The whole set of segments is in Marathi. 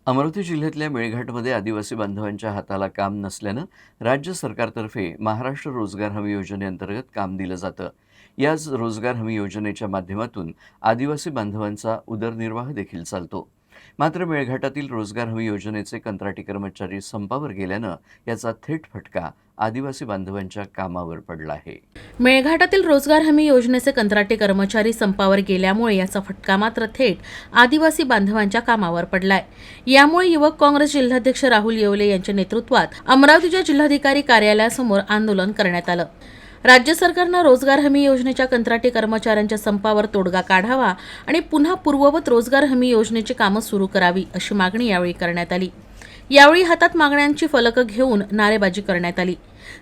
अमरावती जिल्ह्यातल्या मेळघाटमध्ये आदिवासी बांधवांच्या हाताला काम नसल्यानं राज्य सरकारतर्फे महाराष्ट्र रोजगार हमी योजनेअंतर्गत काम दिलं जातं। याच रोजगार हमी योजनेच्या माध्यमातून आदिवासी बांधवांचा उदरनिर्वाह देखील चालतो। मात्र मेळघाटातील रोजगार हमी योजनेचे कंत्राटी कर्मचारी संपावर गेल्यानं याचा थेट फटका आदिवासी बांधवांच्या कामावर पडला आहे। मेळघाटातील रोजगार हमी योजनेचे कंत्राटी कर्मचारी संपावर गेल्यामुळे याचा फटका मात्र थेट आदिवासी बांधवांच्या कामावर पडलाय। यामुळे युवक काँग्रेस जिल्हाध्यक्ष राहुल येवले यांच्या नेतृत्वात अमरावतीच्या जिल्हाधिकारी कार्यालयासमोर आंदोलन करण्यात आलं। राज्य सरकारनं रोजगार हमी योजनेच्या कंत्राटी कर्मचाऱ्यांच्या संपावर तोडगा काढावा आणि पुन्हा पूर्ववत रोजगार हमी योजनेची कामं सुरू करावी अशी मागणी यावेळी करण्यात आली। यावेळी हातात मागण्यांची फलकं घेऊन नारेबाजी करण्यात आली।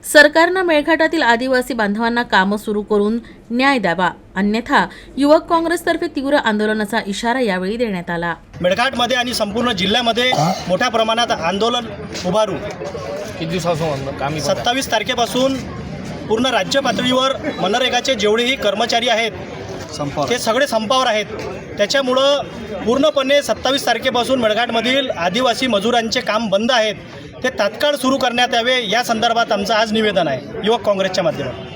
सरकारनं मेळघाटातील आदिवासी बांधवांना कामं सुरू करून न्याय द्यावा, अन्यथा युवक काँग्रेसतर्फे तीव्र आंदोलनाचा इशारा यावेळी देण्यात आला। मेळघाटमध्ये आणि संपूर्ण जिल्ह्यामध्ये मोठ्या प्रमाणात आंदोलन उभारू। किती दिवसापासून 27 तारखेपासून पूर्ण राज्य पातळीवर मनरेगाचे जेवढेही कर्मचारी आहेत ते सगळे संपावर आहेत। त्याच्यामुळं पूर्णपणे 27 तारखेपासून मेळघाटमधील आदिवासी मजुरांचे काम बंद आहेत, ते तात्काळ सुरू करण्यात यावे या संदर्भात आमचं आज निवेदन आहे युवक काँग्रेसच्या माध्यमातून।